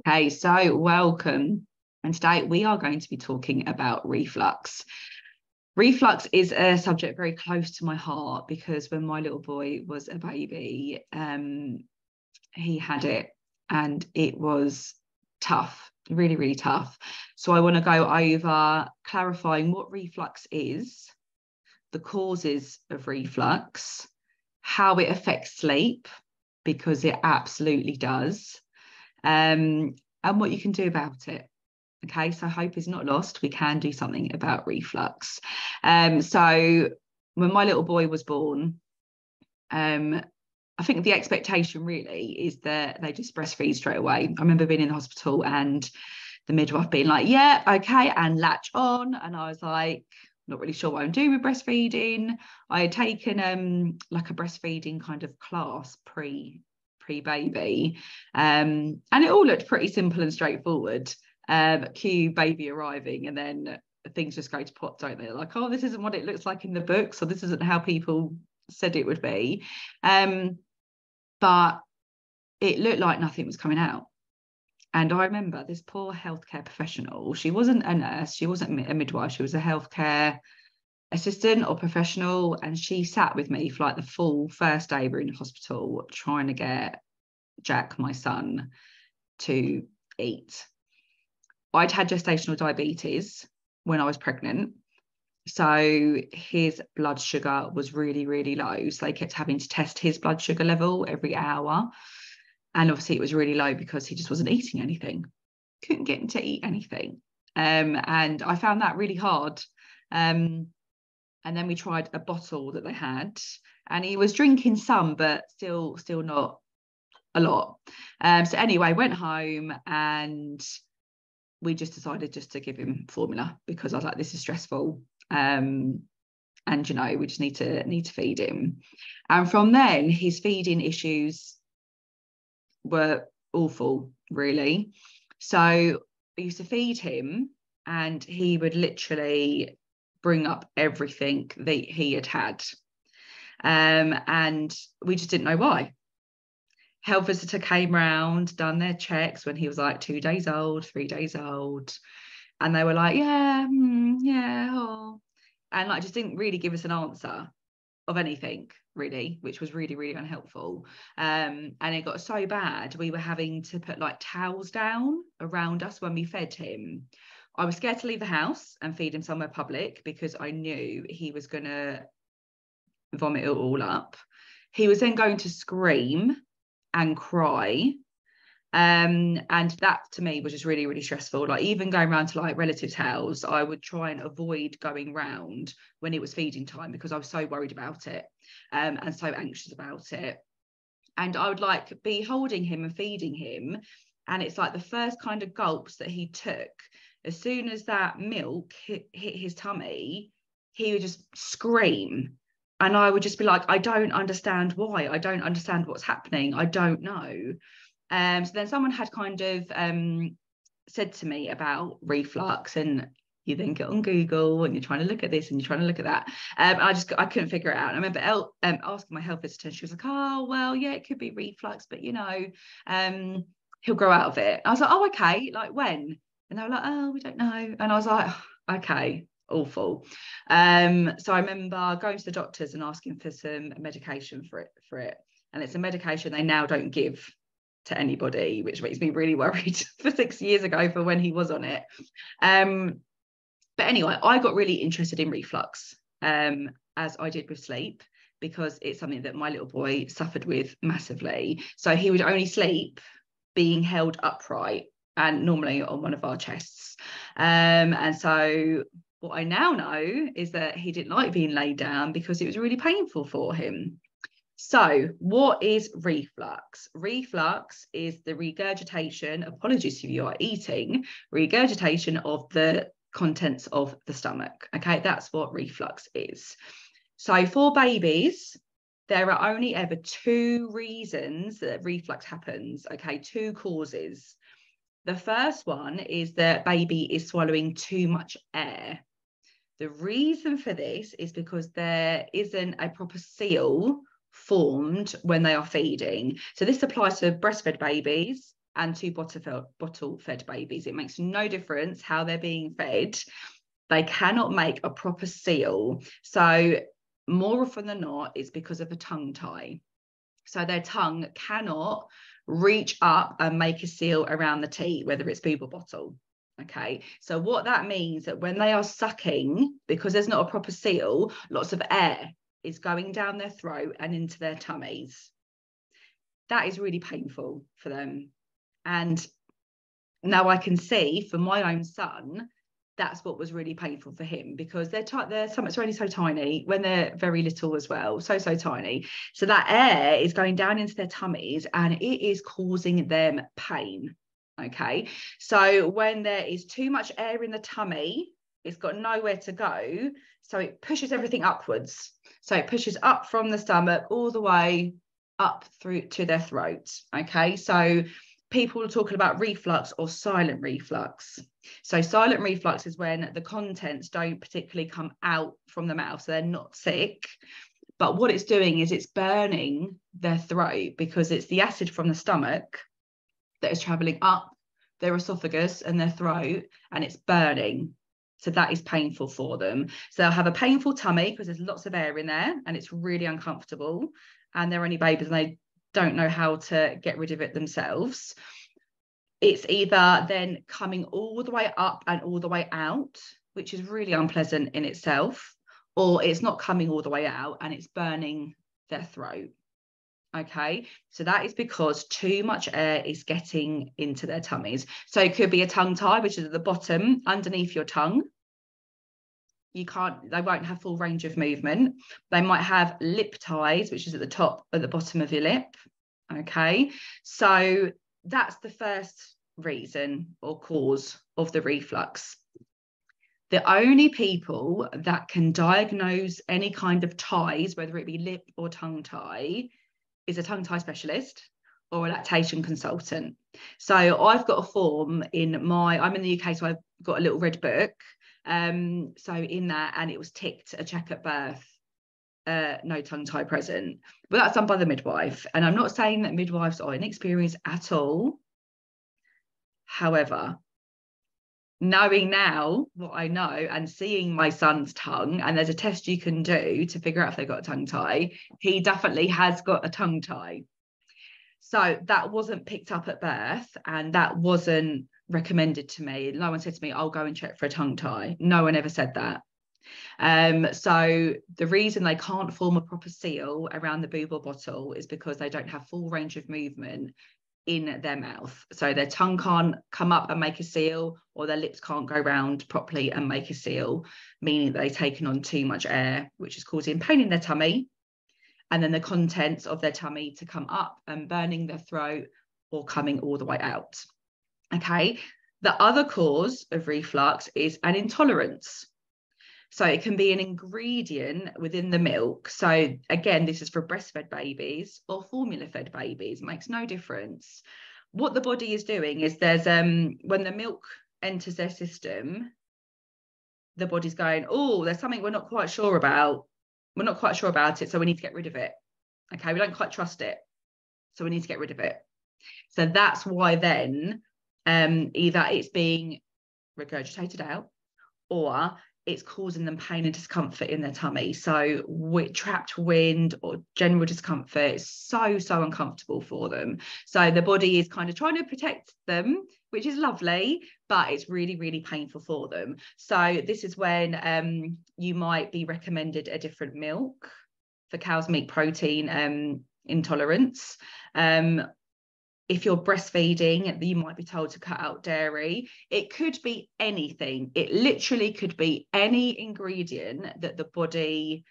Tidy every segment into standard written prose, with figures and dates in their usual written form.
Okay, so welcome. And today we are going to be talking about reflux. Reflux is a subject very close to my heart because when my little boy was a baby, he had it and it was tough, really, really tough. So I want to go over clarifying what reflux is, the causes of reflux, how it affects sleep, because it absolutely does. And what you can do about it. Okay, so hope is not lost. We can do something about reflux. So when my little boy was born, I think the expectation really is that they just breastfeed straight away. I remember being in the hospital and the midwife being like, yeah, okay, and latch on. And I was like, not really sure what I'm doing with breastfeeding. I had taken like a breastfeeding kind of class pre-baby, and it all looked pretty simple and straightforward. Cue baby arriving, and then things just go to pot, don't they? Like, oh, this isn't what it looks like in the books, or this isn't how people said it would be. But it looked like nothing was coming out. And I remember this poor healthcare professional, she wasn't a nurse, she wasn't a midwife, she was a healthcare assistant or professional, and she sat with me for like the full first day we were in the hospital trying to get Jack, my son, to eat. I'd had gestational diabetes when I was pregnant, so his blood sugar was really, really low, so they kept having to test his blood sugar level every hour. And obviously it was really low because he just wasn't eating anything, couldn't get him to eat anything. And I found that really hard. And then we tried a bottle that they had, and he was drinking some, but still not a lot. So anyway, went home and we just decided just to give him formula because I was like, this is stressful. And you know, we just need to feed him. And from then his feeding issues were awful, really. So I used to feed him and he would literally bring up everything that he had. And we just didn't know why. Health visitor came round, done their checks when he was like 2 days old, 3 days old. And they were like, yeah, oh. And like just didn't really give us an answer of anything really, which was really, really unhelpful. And it got so bad we were having to put like towels down around us when we fed him. I was scared to leave the house and feed him somewhere public because I knew he was gonna vomit it all up. He was then going to scream and cry. And that to me was just really, really stressful. Like even going around to like relatives' house, I would try and avoid going round when it was feeding time because I was so worried about it, and so anxious about it. And I would like be holding him and feeding him, and it's like the first kind of gulps that he took, as soon as that milk hit his tummy, he would just scream. And I would just be like, I don't understand why. I don't understand what's happening. I don't know. So then someone had kind of said to me about reflux, and you then get on Google and you're trying to look at this and you're trying to look at that. I couldn't figure it out. And I remember asking my health visitor, she was like, oh, well, yeah, it could be reflux, but you know, he'll grow out of it. I was like, oh, okay, like when? And they were like, oh, we don't know. And I was like, oh, okay, awful. So I remember going to the doctors and asking for some medication for it. And it's a medication they now don't give to anybody, which makes me really worried for 6 years ago for when he was on it. But anyway, I got really interested in reflux, as I did with sleep, because it's something that my little boy suffered with massively. So he would only sleep being held upright and normally on one of our chests. And so what I now know is that he didn't like being laid down because it was really painful for him. So what is reflux? Reflux is the regurgitation, apologies if you are eating, regurgitation of the contents of the stomach. Okay, that's what reflux is. So for babies, there are only ever 2 reasons that reflux happens. Okay, 2 causes. The first one is that baby is swallowing too much air. The reason for this is because there isn't a proper seal formed when they are feeding. So this applies to breastfed babies and two bottle fed babies. It makes no difference how they're being fed. They cannot make a proper seal. So more often than not, it's because of a tongue tie. So their tongue cannot reach up and make a seal around the teat, whether it's boob or bottle. Okay, so what that means that when they are sucking, because there's not a proper seal, lots of air is going down their throat and into their tummies. That is really painful for them. And now I can see for my own son, that's what was really painful for him, because their stomachs are only so tiny when they're very little as well, so tiny. So that air is going down into their tummies and it is causing them pain. Okay, so when there is too much air in the tummy, it's got nowhere to go, so it pushes everything upwards. So it pushes up from the stomach all the way up through to their throat. Okay, so people are talking about reflux or silent reflux. So silent reflux is when the contents don't particularly come out from the mouth, so they're not sick, but what it's doing is it's burning their throat, because it's the acid from the stomach that is traveling up their esophagus and their throat, and it's burning. So that is painful for them. So they'll have a painful tummy because there's lots of air in there and it's really uncomfortable, and they're only babies and they don't know how to get rid of it themselves. It's either then coming all the way up and all the way out, which is really unpleasant in itself, or it's not coming all the way out and it's burning their throat. Okay, so that is because too much air is getting into their tummies. So it could be a tongue tie, which is at the bottom underneath your tongue. They won't have full range of movement. They might have lip ties, which is at the top, at the bottom of your lip. Okay, so that's the first reason or cause of the reflux. The only people that can diagnose any kind of ties, whether it be lip or tongue tie, is a tongue tie specialist or a lactation consultant. So I've got a form I'm in the UK, so I've got a little red book. So in that, and it was ticked a check at birth, no tongue tie present, but that's done by the midwife. And I'm not saying that midwives are inexperienced at all. However, knowing now what I know and seeing my son's tongue, and there's a test you can do to figure out if they've got a tongue tie, he definitely has got a tongue tie. So that wasn't picked up at birth and that wasn't recommended to me. No one said to me, I'll go and check for a tongue tie. No one ever said that. So the reason they can't form a proper seal around the boob or bottle is because they don't have full range of movement in their mouth. So their tongue can't come up and make a seal, or their lips can't go round properly and make a seal, meaning they've taken on too much air, which is causing pain in their tummy, and then the contents of their tummy to come up and burning their throat or coming all the way out. Okay, the other cause of reflux is an intolerance. So it can be an ingredient within the milk. So again, this is for breastfed babies or formula fed babies, it makes no difference. What the body is doing is there's when the milk enters their system, the body's going, oh, there's something we're not quite sure about. We're not quite sure about it, so we need to get rid of it. Okay, we don't quite trust it, so we need to get rid of it. So that's why then either it's being regurgitated out or it's causing them pain and discomfort in their tummy. So trapped wind or general discomfort is so uncomfortable for them. So the body is kind of trying to protect them, which is lovely, but it's really painful for them. So this is when you might be recommended a different milk for cow's milk protein intolerance. If you're breastfeeding, you might be told to cut out dairy. It could be anything. It literally could be any ingredient that the body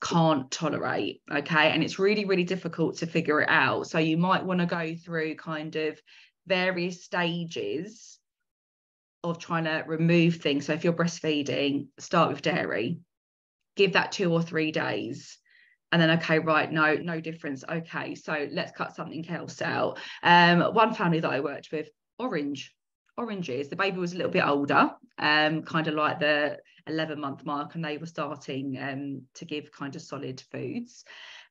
can't tolerate, okay? And it's really difficult to figure it out. So you might want to go through kind of various stages of trying to remove things. So if you're breastfeeding, start with dairy, give that 2 or 3 days. And then, okay, right, no difference. Okay, so let's cut something else out. One family that I worked with, oranges. The baby was a little bit older, kind of like the 11-month mark, and they were starting to give kind of solid foods.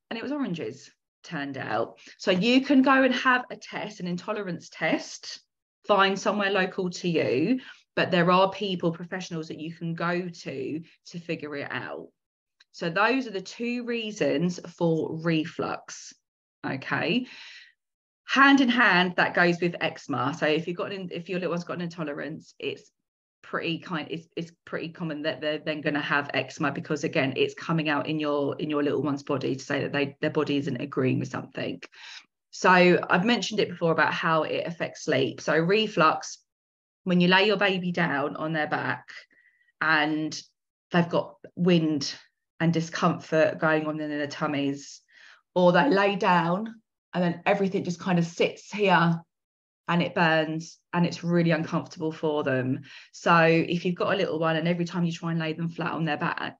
And it was oranges. turned out. So you can go and have a test, an intolerance test, find somewhere local to you, but there are people, professionals that you can go to figure it out. So those are the two reasons for reflux. Okay. Hand in hand, that goes with eczema. So if your little one's got an intolerance, it's pretty common that they're then going to have eczema, because again, it's coming out in your little one's body to say that their body isn't agreeing with something. So I've mentioned it before about how it affects sleep. So reflux, when you lay your baby down on their back and they've got wind and discomfort going on in their tummies, or they lay down and then everything just kind of sits here and it burns and it's really uncomfortable for them. So if you've got a little one and every time you try and lay them flat on their back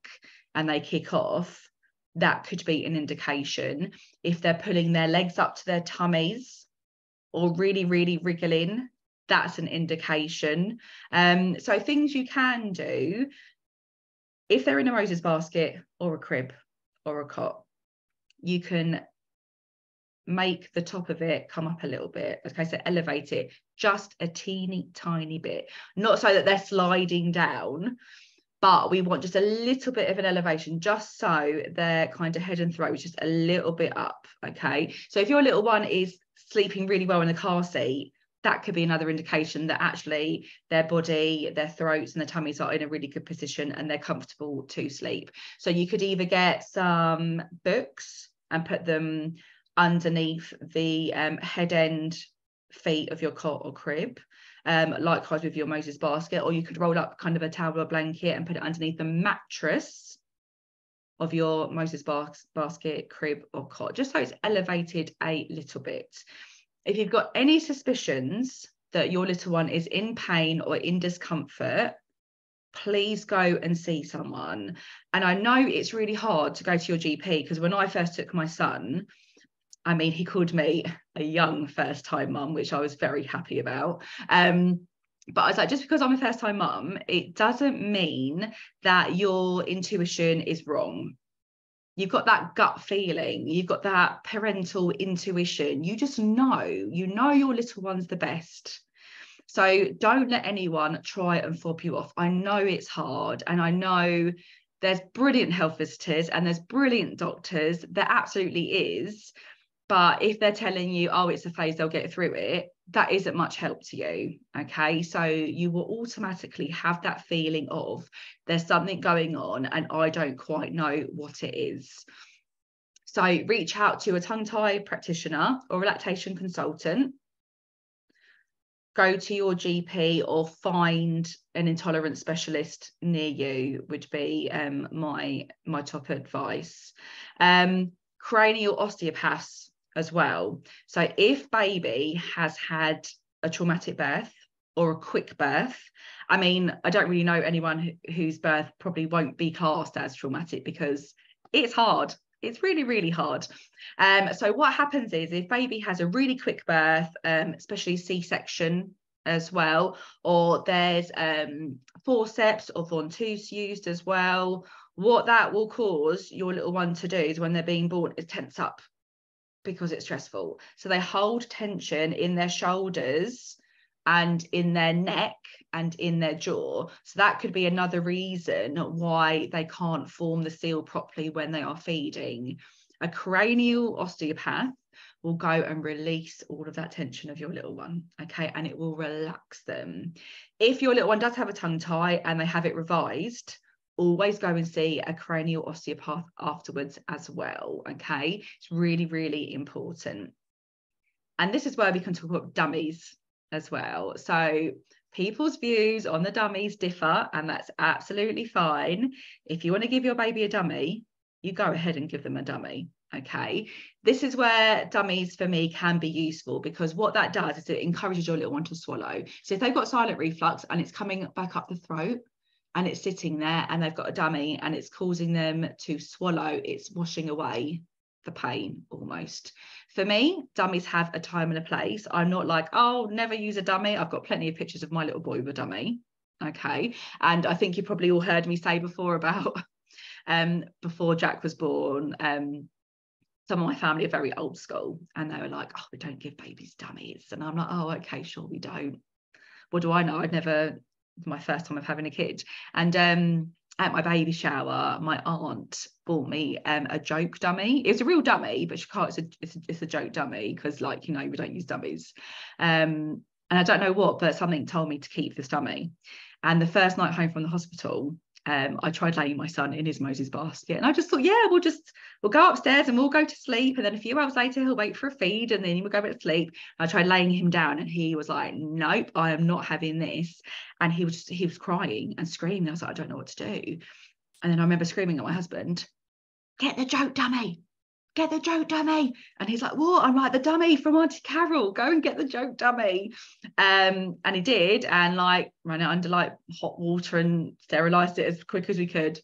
and they kick off, that could be an indication. If they're pulling their legs up to their tummies or really, really wriggling, that's an indication. So things you can do, if they're in a Moses basket or a crib or a cot, you can make the top of it come up a little bit. Okay, so elevate it just a teeny tiny bit, not so that they're sliding down, but we want just a little bit of an elevation, just so their kind of head and throat is just a little bit up. Okay, so if your little one is sleeping really well in the car seat, that could be another indication that actually their body, their throats and their tummies are in a really good position and they're comfortable to sleep. So you could either get some books and put them underneath the head end feet of your cot or crib, likewise with your Moses basket, or you could roll up kind of a towel or blanket and put it underneath the mattress of your Moses basket, crib or cot, just so it's elevated a little bit. If you've got any suspicions that your little one is in pain or in discomfort, please go and see someone. And I know it's really hard to go to your GP, because when I first took my son, I mean, he called me a young first-time mum, which I was very happy about. But I was like, just because I'm a first-time mum, it doesn't mean that your intuition is wrong. You've got that gut feeling. You've got that parental intuition. You just know, your little one's the best. So don't let anyone try and fob you off. I know it's hard, and I know there's brilliant health visitors and there's brilliant doctors. There absolutely is. But if they're telling you, oh, it's a phase, they'll get through it, that isn't much help to you. Okay, so you will automatically have that feeling of there's something going on and I don't quite know what it is. So reach out to a tongue-tie practitioner or a lactation consultant. Go to your GP or find an intolerance specialist near you would be my top advice. Cranial osteopaths as well. So if baby has had a traumatic birth or a quick birth, I mean, I don't really know anyone whose birth probably won't be classed as traumatic, because it's hard. It's really, really hard. So what happens is, if baby has a really quick birth, especially C-section as well, or there's forceps or ventouse used as well, what that will cause your little one to do is, when they're being born, is tense up, because it's stressful. So they hold tension in their shoulders and in their neck and in their jaw. So that could be another reason why they can't form the seal properly when they are feeding. A cranial osteopath will go and release all of that tension of your little one, okay, and it will relax them. If your little one does have a tongue tie and they have it revised, always go and see a cranial osteopath afterwards as well, okay? It's really, really important. And this is where we can talk about dummies as well. So people's views on the dummies differ, and that's absolutely fine. If you want to give your baby a dummy, you go ahead and give them a dummy, okay? This is where dummies for me can be useful, because what that does is it encourages your little one to swallow. So if they've got silent reflux and it's coming back up the throat, and it's sitting there and they've got a dummy and it's causing them to swallow, it's washing away the pain almost. For me, dummies have a time and a place. I'm not like, oh, never use a dummy. I've got plenty of pictures of my little boy with a dummy. Okay. And I think you probably all heard me say before about before Jack was born, some of my family are very old school, and they were like, oh, we don't give babies dummies. And I'm like, oh, okay, sure, we don't. What do I know? I'd never, my first time of having a kid. And at my baby shower, my aunt bought me a joke dummy. It's a real dummy, but she can't, it's a joke dummy, because, like, you know, we don't use dummies. And I don't know what, but something told me to keep this dummy. And the first night home from the hospital, I tried laying my son in his Moses basket, and I just thought, yeah, we'll go upstairs and we'll go to sleep, and then a few hours later he'll wait for a feed, and then we'll go back to sleep. I tried laying him down, and he was like, nope, I am not having this. And he was crying and screaming. I was like, I don't know what to do. And then I remember screaming at my husband, get the joke dummy, get the joke dummy. And he's like, what? I'm like, the dummy from Auntie Carol, go and get the joke dummy. And he did, and like ran it under like hot water and sterilized it as quick as we could.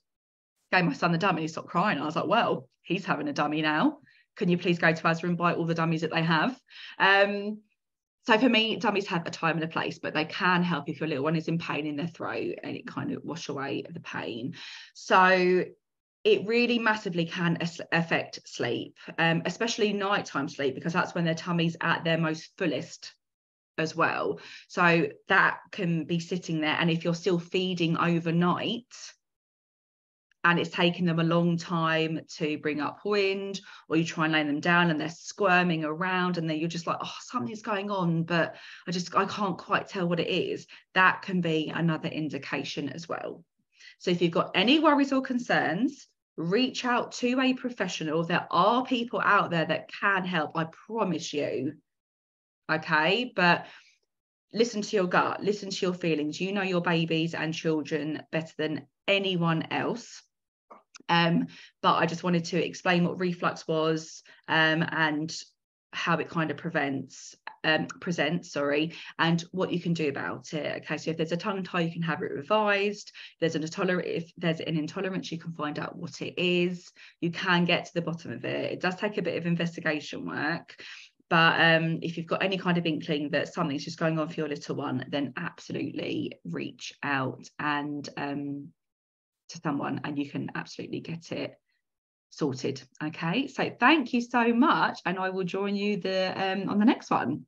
Gave my son the dummy, he stopped crying. I was like, well, he's having a dummy now. Can you please go to Asda and buy all the dummies that they have? So for me, dummies have a time and a place, but they can help if your little one is in pain in their throat, and it kind of wash away the pain. So it really massively can affect sleep, especially nighttime sleep, because that's when their tummy's at their most fullest as well. So that can be sitting there, and if you're still feeding overnight and it's taking them a long time to bring up wind, or you try and lay them down and they're squirming around, and then you're just like, oh, something's going on, but I can't quite tell what it is, that can be another indication as well. So if you've got any worries or concerns, reach out to a professional. There are people out there that can help, I promise you. Okay, but listen to your gut, listen to your feelings. You know your babies and children better than anyone else. But I just wanted to explain what reflux was, and how it kind of presents, and what you can do about it. Okay, so if there's a tongue tie, you can have it revised. If there's an intolerance, you can find out what it is. You can get to the bottom of it. It does take a bit of investigation work, but if you've got any kind of inkling that something's just going on for your little one, then absolutely reach out and to someone, and you can absolutely get it sorted. Okay, so thank you so much, and I will join you on the next one.